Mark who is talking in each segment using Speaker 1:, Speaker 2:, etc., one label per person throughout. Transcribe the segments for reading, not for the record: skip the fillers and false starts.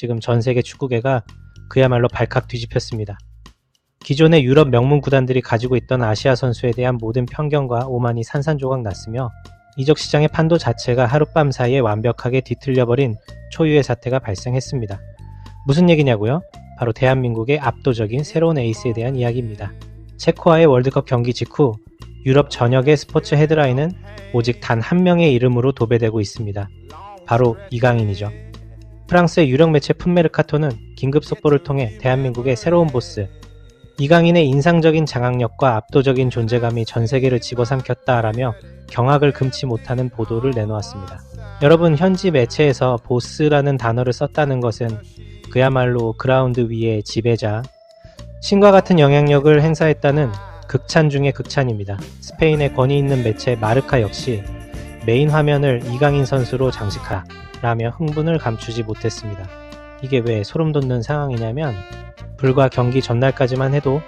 Speaker 1: 지금 전 세계 축구계가 그야말로 발칵 뒤집혔습니다. 기존의 유럽 명문 구단들이 가지고 있던 아시아 선수에 대한 모든 편견과 오만이 산산조각 났으며 이적 시장의 판도 자체가 하룻밤 사이에 완벽하게 뒤틀려버린 초유의 사태가 발생했습니다. 무슨 얘기냐고요? 바로 대한민국의 압도적인 새로운 에이스에 대한 이야기입니다. 체코와의 월드컵 경기 직후 유럽 전역의 스포츠 헤드라인은 오직 단 한 명의 이름으로 도배되고 있습니다. 바로 이강인이죠. 프랑스의 유력 매체 풋메르카토는 긴급 속보를 통해 대한민국의 새로운 보스, 이강인의 인상적인 장악력과 압도적인 존재감이 전 세계를 집어삼켰다라며 경악을 금치 못하는 보도를 내놓았습니다. 여러분, 현지 매체에서 보스라는 단어를 썼다는 것은 그야말로 그라운드 위의 지배자, 신과 같은 영향력을 행사했다는 극찬 중의 극찬입니다. 스페인의 권위 있는 매체 마르카 역시 메인 화면을 이강인 선수로 장식하라며 흥분을 감추지 못했습니다. 이게 왜 소름 돋는 상황이냐면 불과 경기 전날까지만 해도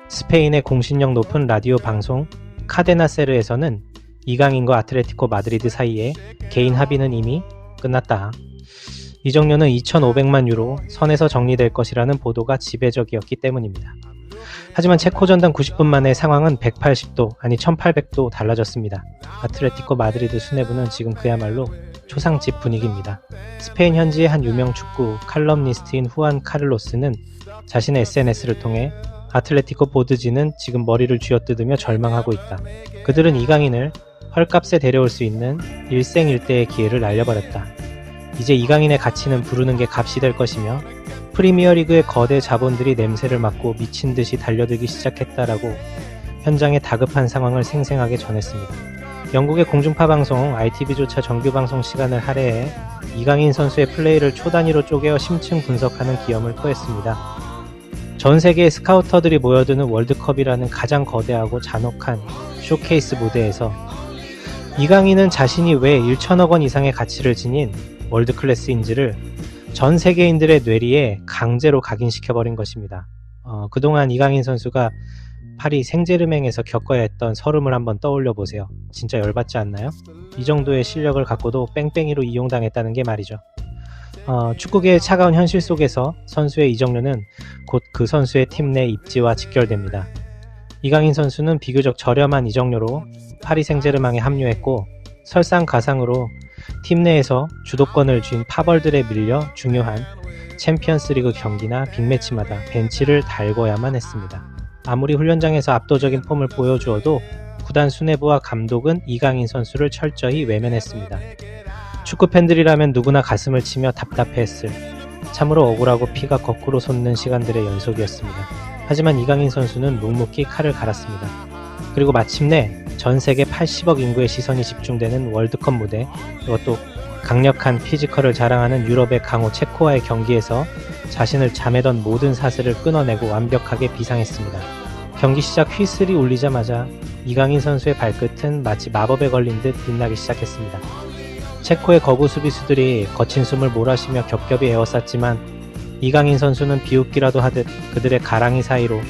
Speaker 1: 스페인의 공신력 높은 라디오 방송 카데나세르에서는 이강인과 아틀레티코 마드리드 사이에 개인 합의는 이미 끝났다. 이적료는 2,500만 유로 선에서 정리될 것이라는 보도가 지배적이었기 때문입니다. 하지만 체코 전당 90분 만에 상황은 180도 아니 1800도 달라졌습니다. 아틀레티코 마드리드 수뇌부는 지금 그야말로 초상집 분위기입니다. 스페인 현지의 한 유명 축구 칼럼니스트인 후안 카를로스는 자신의 SNS를 통해 아틀레티코 보드지는 지금 머리를 쥐어뜯으며 절망하고 있다. 그들은 이강인을 헐값에 데려올 수 있는 일생일대의 기회를 날려버렸다. 이제 이강인의 가치는 부르는 게 값이 될 것이며 프리미어리그의 거대 자본들이 냄새를 맡고 미친 듯이 달려들기 시작했다라고 현장의 다급한 상황을 생생하게 전했습니다. 영국의 공중파 방송 ITV조차 정규 방송 시간을 할애해 이강인 선수의 플레이를 초단위로 쪼개어 심층 분석하는 기염을 토했습니다. 전 세계의 스카우터들이 모여드는 월드컵이라는 가장 거대하고 잔혹한 쇼케이스 무대에서 이강인은 자신이 왜 1천억 원 이상의 가치를 지닌 월드클래스인지를 전 세계인들의 뇌리에 강제로 각인시켜버린 것입니다. 그동안 이강인 선수가 파리 생제르맹에서 겪어야 했던 서름을 한번 떠올려 보세요. 진짜 열받지 않나요? 이 정도의 실력을 갖고도 뺑뺑이로 이용당했다는 게 말이죠. 축구계의 차가운 현실 속에서 선수의 이적료는 곧 그 선수의 팀 내 입지와 직결됩니다. 이강인 선수는 비교적 저렴한 이적료로 파리 생제르맹에 합류했고 설상가상으로 팀 내에서 주도권을 쥔 파벌들에 밀려 중요한 챔피언스리그 경기나 빅매치마다 벤치를 달궈야만 했습니다. 아무리 훈련장에서 압도적인 폼을 보여주어도 구단 수뇌부와 감독은 이강인 선수를 철저히 외면했습니다. 축구팬들이라면 누구나 가슴을 치며 답답해했을, 참으로 억울하고 피가 거꾸로 솟는 시간들의 연속이었습니다. 하지만 이강인 선수는 묵묵히 칼을 갈았습니다. 그리고 마침내 전 세계 80억 인구의 시선이 집중되는 월드컵 무대, 이것도 강력한 피지컬을 자랑하는 유럽의 강호 체코와의 경기에서 자신을 잠에던 모든 사슬을 끊어내고 완벽하게 비상했습니다. 경기 시작 휘슬이 울리자마자 이강인 선수의 발끝은 마치 마법에 걸린 듯 빛나기 시작했습니다. 체코의 거구 수비수들이 거친 숨을 몰아쉬며 겹겹이 에워쌌지만 이강인 선수는 비웃기라도 하듯 그들의 가랑이 사이로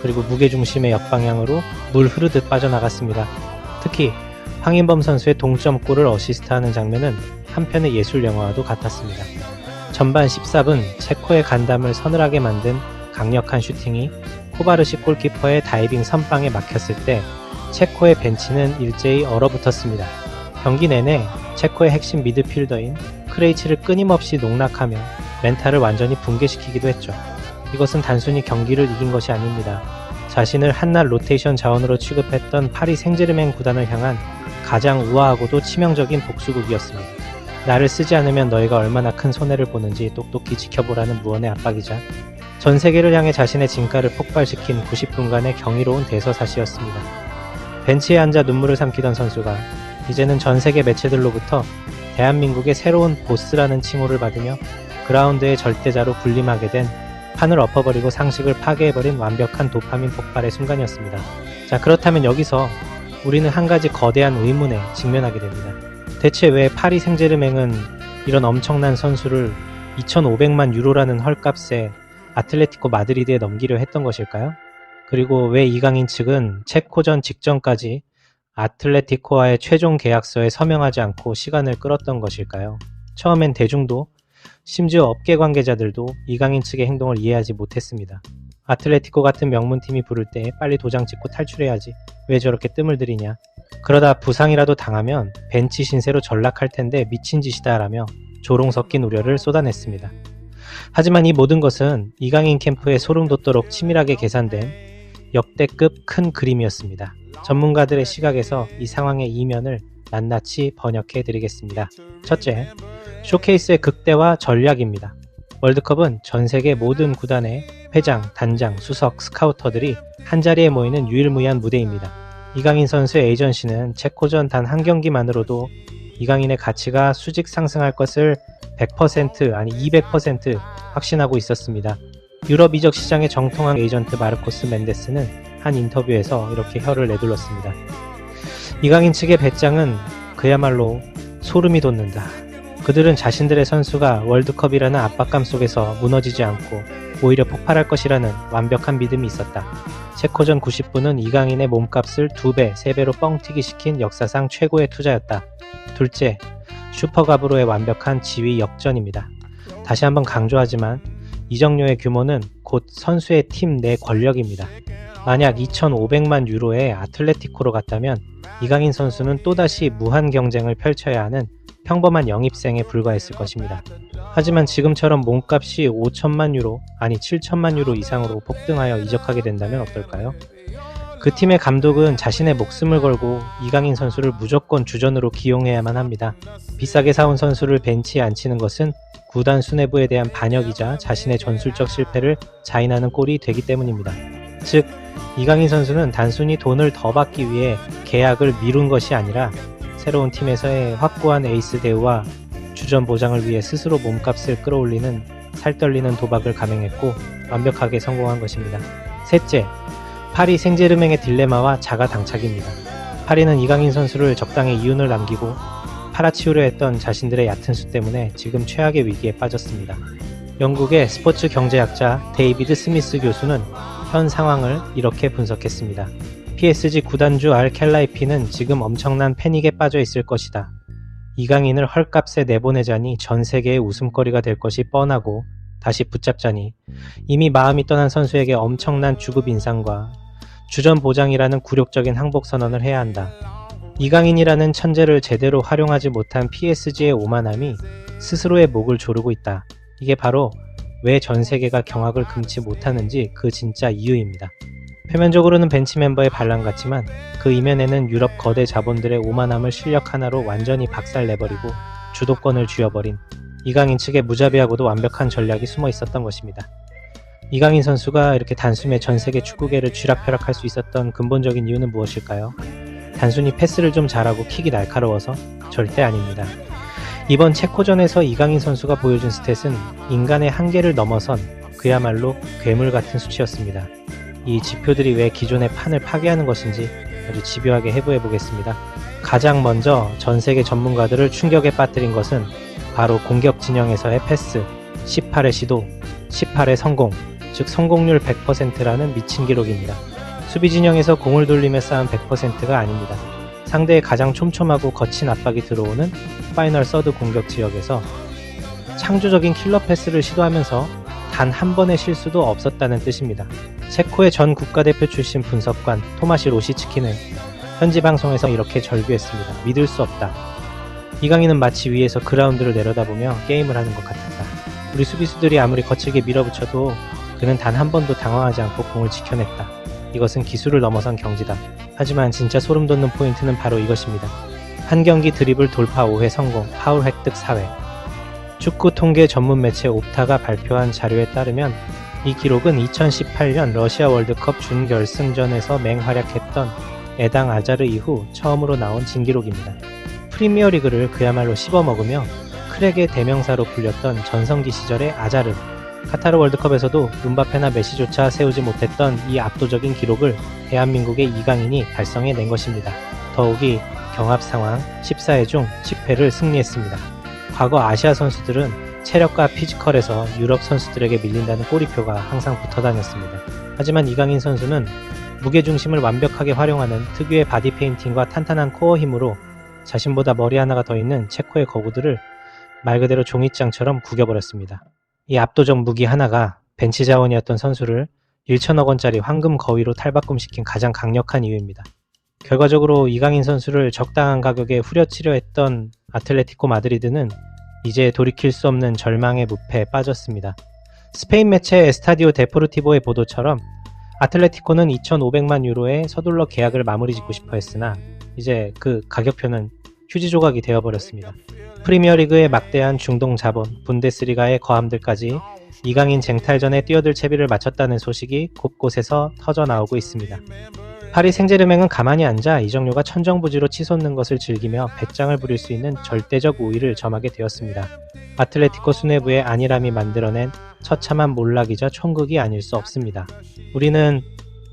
Speaker 1: 그리고 무게중심의 역방향으로 물 흐르듯 빠져나갔습니다. 특히 황인범 선수의 동점골을 어시스트하는 장면은 한편의 예술영화와도 같았습니다. 전반 14분 체코의 간담을 서늘하게 만든 강력한 슈팅이 코바르시 골키퍼의 다이빙 선방에 막혔을 때 체코의 벤치는 일제히 얼어붙었습니다. 경기 내내 체코의 핵심 미드필더인 크레이치를 끊임없이 농락하며 멘탈을 완전히 붕괴시키기도 했죠. 이것은 단순히 경기를 이긴 것이 아닙니다. 자신을 한낱 로테이션 자원으로 취급했던 파리 생제르맹 구단을 향한 가장 우아하고도 치명적인 복수극이었습니다. 나를 쓰지 않으면 너희가 얼마나 큰 손해를 보는지 똑똑히 지켜보라는 무언의 압박이자 전 세계를 향해 자신의 진가를 폭발시킨 90분간의 경이로운 대서사시였습니다. 벤치에 앉아 눈물을 삼키던 선수가 이제는 전 세계 매체들로부터 대한민국의 새로운 보스라는 칭호를 받으며 그라운드의 절대자로 군림하게 된, 판을 엎어버리고 상식을 파괴해버린 완벽한 도파민 폭발의 순간이었습니다. 자, 그렇다면 여기서 우리는 한 가지 거대한 의문에 직면하게 됩니다. 대체 왜 파리 생제르맹은 이런 엄청난 선수를 2,500만 유로라는 헐값에 아틀레티코 마드리드에 넘기려 했던 것일까요? 그리고 왜 이강인 측은 체코전 직전까지 아틀레티코와의 최종 계약서에 서명하지 않고 시간을 끌었던 것일까요? 처음엔 대중도 심지어 업계 관계자들도 이강인 측의 행동을 이해하지 못했습니다. 아틀레티코 같은 명문팀이 부를 때 빨리 도장 찍고 탈출해야지. 왜 저렇게 뜸을 들이냐. 그러다 부상이라도 당하면 벤치 신세로 전락할 텐데 미친 짓이다 라며 조롱 섞인 우려를 쏟아냈습니다. 하지만 이 모든 것은 이강인 캠프에 소름 돋도록 치밀하게 계산된 역대급 큰 그림이었습니다. 전문가들의 시각에서 이 상황의 이면을 낱낱이 번역해 드리겠습니다. 첫째, 쇼케이스의 극대화 전략입니다. 월드컵은 전 세계 모든 구단의 회장, 단장, 수석, 스카우터들이 한자리에 모이는 유일무이한 무대입니다. 이강인 선수의 에이전시는 체코전 단 한 경기만으로도 이강인의 가치가 수직 상승할 것을 100% 아니 200% 확신하고 있었습니다. 유럽 이적 시장의 정통한 에이전트 마르코스 멘데스는 한 인터뷰에서 이렇게 혀를 내둘렀습니다. 이강인 측의 배짱은 그야말로 소름이 돋는다. 그들은 자신들의 선수가 월드컵이라는 압박감 속에서 무너지지 않고 오히려 폭발할 것이라는 완벽한 믿음이 있었다. 체코전 90분은 이강인의 몸값을 2배, 3배로 뻥튀기 시킨 역사상 최고의 투자였다. 둘째, 슈퍼갑으로의 완벽한 지위 역전입니다. 다시 한번 강조하지만 이적료의 규모는 곧 선수의 팀 내 권력입니다. 만약 2,500만 유로의 아틀레티코로 갔다면 이강인 선수는 또다시 무한 경쟁을 펼쳐야 하는 평범한 영입생에 불과했을 것입니다. 하지만 지금처럼 몸값이 5천만 유로, 아니 7천만 유로 이상으로 폭등하여 이적하게 된다면 어떨까요? 그 팀의 감독은 자신의 목숨을 걸고 이강인 선수를 무조건 주전으로 기용해야만 합니다. 비싸게 사온 선수를 벤치에 앉히는 것은 구단 수뇌부에 대한 반역이자 자신의 전술적 실패를 자인하는 꼴이 되기 때문입니다. 즉, 이강인 선수는 단순히 돈을 더 받기 위해 계약을 미룬 것이 아니라 새로운 팀에서의 확고한 에이스 대우와 주전 보장을 위해 스스로 몸값을 끌어올리는 살떨리는 도박을 감행했고 완벽하게 성공한 것입니다. 셋째, 파리 생제르맹의 딜레마와 자가당착입니다. 파리는 이강인 선수를 적당히 이윤을 남기고 팔아치우려 했던 자신들의 얕은 수 때문에 지금 최악의 위기에 빠졌습니다. 영국의 스포츠 경제학자 데이비드 스미스 교수는 현 상황을 이렇게 분석했습니다. PSG 구단주 알켈라이피는 지금 엄청난 패닉에 빠져 있을 것이다. 이강인을 헐값에 내보내자니 전 세계의 웃음거리가 될 것이 뻔하고 다시 붙잡자니 이미 마음이 떠난 선수에게 엄청난 주급 인상과 주전 보장이라는 굴욕적인 항복 선언을 해야 한다. 이강인이라는 천재를 제대로 활용하지 못한 PSG의 오만함이 스스로의 목을 조르고 있다. 이게 바로 왜 전 세계가 경악을 금치 못하는지 그 진짜 이유입니다. 표면적으로는 벤치 멤버의 반란 같지만 그 이면에는 유럽 거대 자본들의 오만함을 실력 하나로 완전히 박살내버리고 주도권을 쥐어버린 이강인 측의 무자비하고도 완벽한 전략이 숨어 있었던 것입니다. 이강인 선수가 이렇게 단숨에 전 세계 축구계를 쥐락펴락할 수 있었던 근본적인 이유는 무엇일까요? 단순히 패스를 좀 잘하고 킥이 날카로워서? 절대 아닙니다. 이번 체코전에서 이강인 선수가 보여준 스탯은 인간의 한계를 넘어선 그야말로 괴물 같은 수치였습니다. 이 지표들이 왜 기존의 판을 파괴하는 것인지 아주 집요하게 해부해 보겠습니다. 가장 먼저 전 세계 전문가들을 충격에 빠뜨린 것은 바로 공격 진영에서의 패스, 18의 시도, 18의 성공, 즉 성공률 100%라는 미친 기록입니다. 수비 진영에서 공을 돌리며 쌓은 100%가 아닙니다. 상대의 가장 촘촘하고 거친 압박이 들어오는 파이널 서드 공격 지역에서 창조적인 킬러 패스를 시도하면서 단 한 번의 실수도 없었다는 뜻입니다. 체코의 전 국가대표 출신 분석관 토마시 로시츠키는 현지 방송에서 이렇게 절규했습니다. 믿을 수 없다. 이강인은 마치 위에서 그라운드를 내려다보며 게임을 하는 것 같았다. 우리 수비수들이 아무리 거칠게 밀어붙여도 그는 단 한 번도 당황하지 않고 공을 지켜냈다. 이것은 기술을 넘어선 경지다. 하지만 진짜 소름 돋는 포인트는 바로 이것입니다. 한 경기 드리블 돌파 5회 성공, 파울 획득 4회. 축구 통계 전문 매체 옵타가 발표한 자료에 따르면 이 기록은 2018년 러시아 월드컵 준결승전에서 맹활약했던 에당 아자르 이후 처음으로 나온 진기록입니다. 프리미어리그를 그야말로 씹어먹으며 크랙의 대명사로 불렸던 전성기 시절의 아자르. 카타르 월드컵에서도 음바페나 메시조차 세우지 못했던 이 압도적인 기록을 대한민국의 이강인이 달성해낸 것입니다. 더욱이 경합 상황 14회 중 10회를 승리했습니다. 과거 아시아 선수들은 체력과 피지컬에서 유럽 선수들에게 밀린다는 꼬리표가 항상 붙어다녔습니다. 하지만 이강인 선수는 무게중심을 완벽하게 활용하는 특유의 바디 페인팅과 탄탄한 코어 힘으로 자신보다 머리 하나가 더 있는 체코의 거구들을 말 그대로 종이장처럼 구겨버렸습니다. 이 압도적 무기 하나가 벤치 자원이었던 선수를 1천억 원짜리 황금 거위로 탈바꿈시킨 가장 강력한 이유입니다. 결과적으로 이강인 선수를 적당한 가격에 후려치려 했던 아틀레티코 마드리드는 이제 돌이킬 수 없는 절망의 늪에 빠졌습니다. 스페인 매체 에스타디오 데포르티보의 보도처럼 아틀레티코는 2,500만 유로에 서둘러 계약을 마무리 짓고 싶어 했으나 이제 그 가격표는 휴지 조각이 되어버렸습니다. 프리미어리그의 막대한 중동 자본, 분데스리가의 거함들까지 이강인 쟁탈전에 뛰어들 채비를 마쳤다는 소식이 곳곳에서 터져나오고 있습니다. 파리 생제르맹은 가만히 앉아 이적료가 천정부지로 치솟는 것을 즐기며 배짱을 부릴 수 있는 절대적 우위를 점하게 되었습니다. 아틀레티코 수뇌부의 안일함이 만들어낸 처참한 몰락이자 총극이 아닐 수 없습니다. 우리는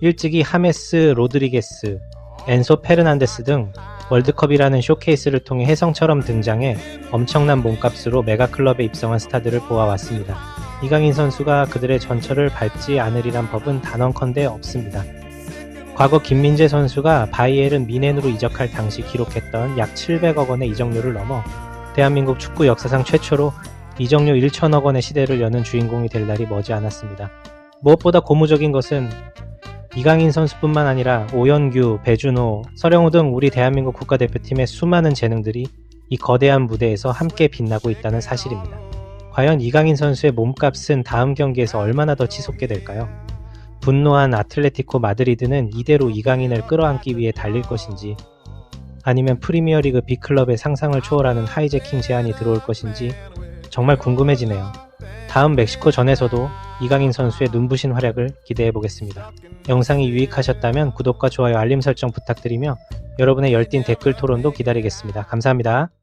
Speaker 1: 일찍이 하메스 로드리게스, 엔소 페르난데스 등 월드컵이라는 쇼케이스를 통해 혜성처럼 등장해 엄청난 몸값으로 메가클럽에 입성한 스타들을 보아왔습니다. 이강인 선수가 그들의 전철을 밟지 않으리란 법은 단언컨대 없습니다. 과거 김민재 선수가 바이에른 미넨으로 이적할 당시 기록했던 약 700억 원의 이적료를 넘어 대한민국 축구 역사상 최초로 이적료 1천억 원의 시대를 여는 주인공이 될 날이 머지않았습니다. 무엇보다 고무적인 것은 이강인 선수뿐만 아니라 오연규, 배준호, 서령우 등 우리 대한민국 국가대표팀의 수많은 재능들이 이 거대한 무대에서 함께 빛나고 있다는 사실입니다. 과연 이강인 선수의 몸값은 다음 경기에서 얼마나 더 치솟게 될까요? 분노한 아틀레티코 마드리드는 이대로 이강인을 끌어안기 위해 달릴 것인지 아니면 프리미어리그 B클럽의 상상을 초월하는 하이제킹 제안이 들어올 것인지 정말 궁금해지네요. 다음 멕시코전에서도 이강인 선수의 눈부신 활약을 기대해보겠습니다. 영상이 유익하셨다면 구독과 좋아요, 알림 설정 부탁드리며 여러분의 열띤 댓글 토론도 기다리겠습니다. 감사합니다.